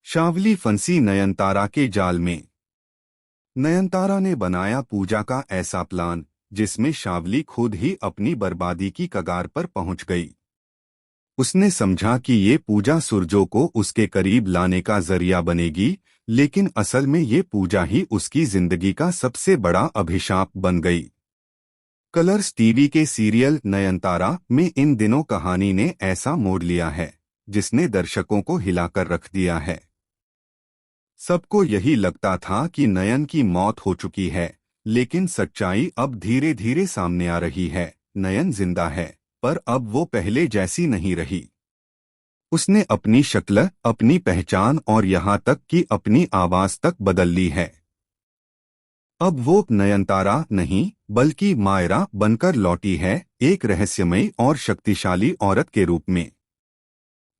शावली फंसी नयनतारा के जाल में। नयनतारा ने बनाया पूजा का ऐसा प्लान जिसमें शावली खुद ही अपनी बर्बादी की कगार पर पहुंच गई। उसने समझा कि ये पूजा सूरजों को उसके करीब लाने का जरिया बनेगी, लेकिन असल में ये पूजा ही उसकी जिंदगी का सबसे बड़ा अभिशाप बन गई। कलर्स टीवी के सीरियल नयनतारा में इन दिनों कहानी ने ऐसा मोड़ लिया है जिसने दर्शकों को हिलाकर रख दिया है। सबको यही लगता था कि नयन की मौत हो चुकी है, लेकिन सच्चाई अब धीरे धीरे सामने आ रही है। नयन जिंदा है, पर अब वो पहले जैसी नहीं रही। उसने अपनी शक्ल, अपनी पहचान और यहाँ तक कि अपनी आवाज तक बदल ली है। अब वो नयनतारा नहीं, बल्कि मायरा बनकर लौटी है, एक रहस्यमयी और शक्तिशाली औरत के रूप में।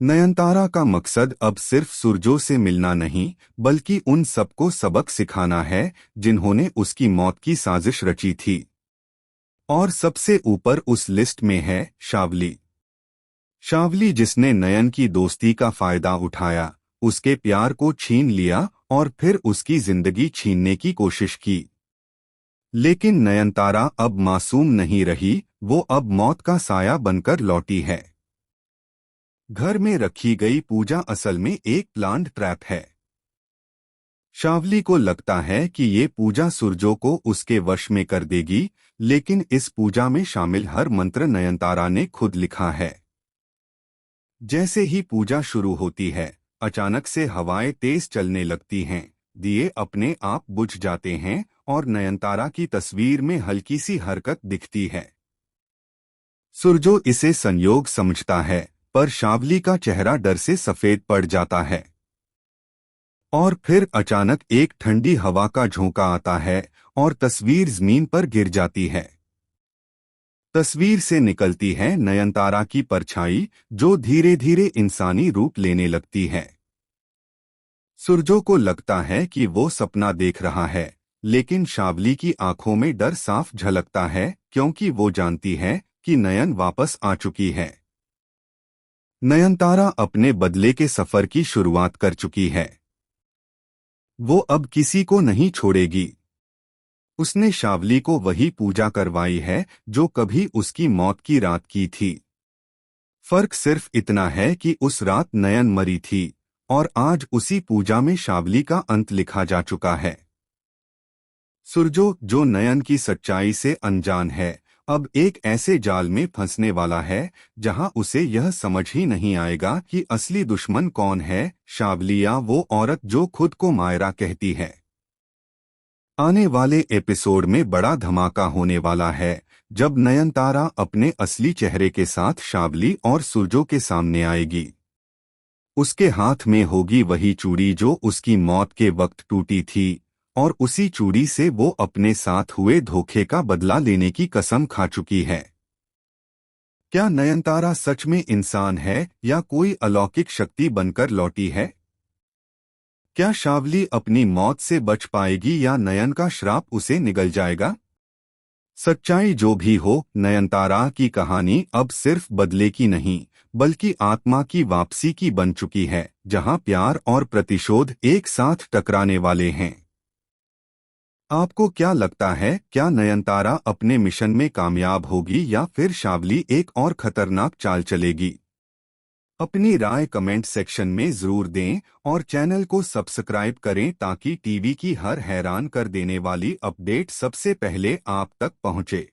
नयनतारा का मकसद अब सिर्फ सूरजों से मिलना नहीं, बल्कि उन सबको सबक सिखाना है जिन्होंने उसकी मौत की साजिश रची थी। और सबसे ऊपर उस लिस्ट में है शावली। शावली जिसने नयन की दोस्ती का फायदा उठाया, उसके प्यार को छीन लिया और फिर उसकी जिंदगी छीनने की कोशिश की। लेकिन नयनतारा अब मासूम नहीं रही, वो अब मौत का साया बनकर लौटी है। घर में रखी गई पूजा असल में एक प्लान्ड ट्रैप है। शावली को लगता है कि ये पूजा सूरजों को उसके वश में कर देगी, लेकिन इस पूजा में शामिल हर मंत्र नयनतारा ने खुद लिखा है। जैसे ही पूजा शुरू होती है, अचानक से हवाएं तेज चलने लगती हैं, दिए अपने आप बुझ जाते हैं और नयनतारा की तस्वीर में हल्की सी हरकत दिखती है। सूरजो इसे संयोग समझता है, पर शावली का चेहरा डर से सफेद पड़ जाता है। और फिर अचानक एक ठंडी हवा का झोंका आता है और तस्वीर जमीन पर गिर जाती है। तस्वीर से निकलती है नयनतारा की परछाई, जो धीरे धीरे इंसानी रूप लेने लगती है। सूरजो को लगता है कि वो सपना देख रहा है, लेकिन शावली की आंखों में डर साफ झलकता है, क्योंकि वो जानती है कि नयन वापस आ चुकी है। नयनतारा अपने बदले के सफर की शुरुआत कर चुकी है। वो अब किसी को नहीं छोड़ेगी। उसने शावली को वही पूजा करवाई है जो कभी उसकी मौत की रात की थी। फर्क सिर्फ इतना है कि उस रात नयन मरी थी और आज उसी पूजा में शावली का अंत लिखा जा चुका है। सूरजो, जो नयन की सच्चाई से अनजान है, अब एक ऐसे जाल में फंसने वाला है जहां उसे यह समझ ही नहीं आएगा कि असली दुश्मन कौन है, शावली या वो औरत जो खुद को मायरा कहती है। आने वाले एपिसोड में बड़ा धमाका होने वाला है, जब नयनतारा अपने असली चेहरे के साथ शावली और सूरजो के सामने आएगी। उसके हाथ में होगी वही चूड़ी जो उसकी मौत के वक्त टूटी थी, और उसी चूड़ी से वो अपने साथ हुए धोखे का बदला लेने की कसम खा चुकी है। क्या नयनतारा सच में इंसान है या कोई अलौकिक शक्ति बनकर लौटी है? क्या शावली अपनी मौत से बच पाएगी या नयन का श्राप उसे निगल जाएगा? सच्चाई जो भी हो, नयनतारा की कहानी अब सिर्फ बदले की नहीं, बल्कि आत्मा की वापसी की बन चुकी है, जहां प्यार और प्रतिशोध एक साथ टकराने वाले हैं। आपको क्या लगता है, क्या नयनतारा अपने मिशन में कामयाब होगी या फिर शावली एक और खतरनाक चाल चलेगी? अपनी राय कमेंट सेक्शन में जरूर दें और चैनल को सब्सक्राइब करें ताकि टीवी की हर हैरान कर देने वाली अपडेट सबसे पहले आप तक पहुंचे।